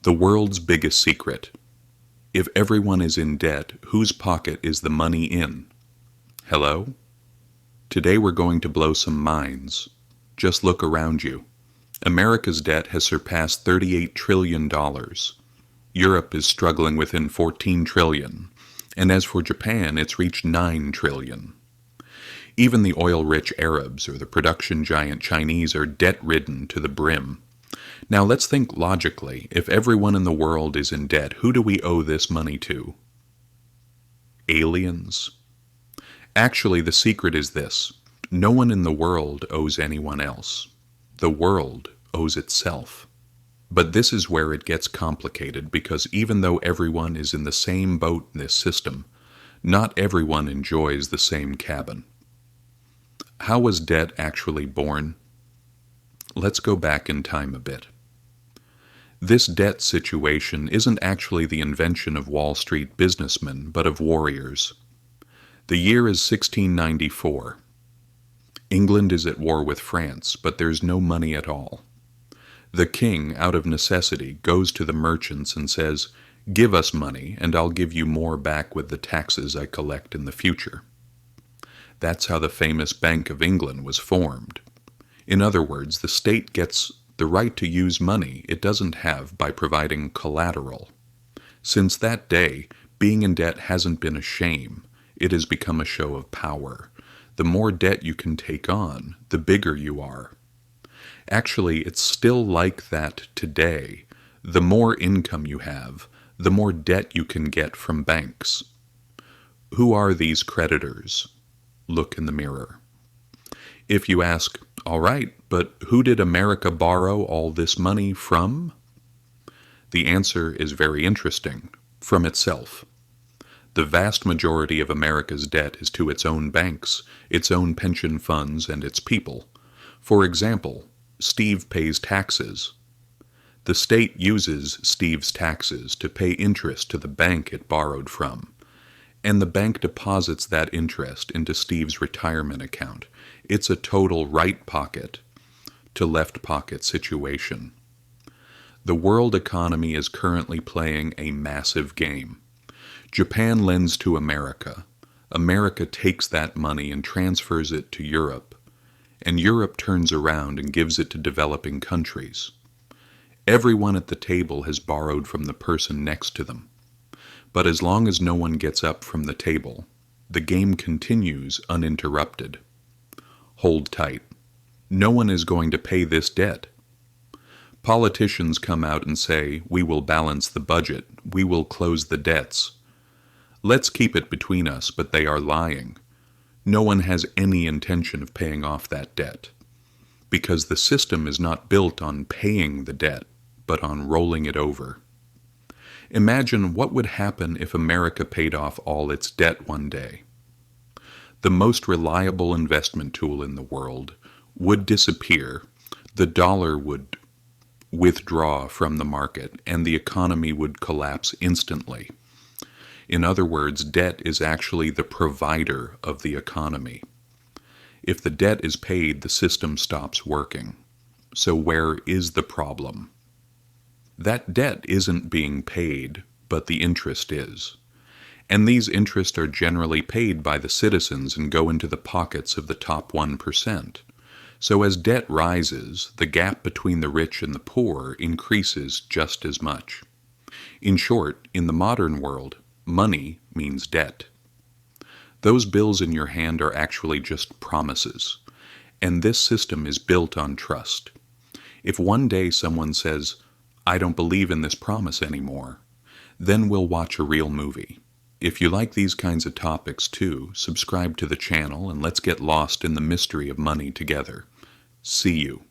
The world's biggest secret. If everyone is in debt, whose pocket is the money in? Hello? Today we're going to blow some minds. Just look around you. America's debt has surpassed $38 trillion. Europe is struggling within $14 trillion. And as for Japan, it's reached $9 trillion. Even the oil-rich Arabs or the production giant Chinese are debt-ridden to the brim. Now let's think logically. If everyone in the world is in debt, who do we owe this money to? Aliens? Actually, the secret is this. No one in the world owes anyone else. The world owes itself. But this is where it gets complicated, because even though everyone is in the same boat in this system, not everyone enjoys the same cabin. How was debt actually born? Let's go back in time a bit. This debt situation isn't actually the invention of Wall Street businessmen, but of warriors. The year is 1694. England is at war with France, but there's no money at all. The king, out of necessity, goes to the merchants and says, "Give us money, and I'll give you more back with the taxes I collect in the future." That's how the famous Bank of England was formed. In other words, the state gets the right to use money it doesn't have by providing collateral. Since that day, being in debt hasn't been a shame. It has become a show of power. The more debt you can take on, the bigger you are. Actually, it's still like that today. The more income you have, the more debt you can get from banks. Who are these creditors? Look in the mirror. If you ask, all right, but who did America borrow all this money from? The answer is very interesting. From itself. The vast majority of America's debt is to its own banks, its own pension funds, and its people. For example, Steve pays taxes. The state uses Steve's taxes to pay interest to the bank it borrowed from. And the bank deposits that interest into Steve's retirement account. It's a total right pocket to left pocket situation. The world economy is currently playing a massive game. Japan lends to America. America takes that money and transfers it to Europe. And Europe turns around and gives it to developing countries. Everyone at the table has borrowed from the person next to them. But as long as no one gets up from the table, the game continues uninterrupted. Hold tight. No one is going to pay this debt. Politicians come out and say, "We will balance the budget. We will close the debts." Let's keep it between us, but they are lying. No one has any intention of paying off that debt. Because the system is not built on paying the debt, but on rolling it over. Imagine what would happen if America paid off all its debt one day. The most reliable investment tool in the world would disappear, the dollar would withdraw from the market, and the economy would collapse instantly. In other words, debt is actually the provider of the economy. If the debt is paid, the system stops working. So where is the problem? That debt isn't being paid, but the interest is. And these interests are generally paid by the citizens and go into the pockets of the top 1%. So as debt rises, the gap between the rich and the poor increases just as much. In short, in the modern world, money means debt. Those bills in your hand are actually just promises. And this system is built on trust. If one day someone says, "I don't believe in this promise anymore," then we'll watch a real movie. If you like these kinds of topics too, subscribe to the channel and let's get lost in the mystery of money together. See you.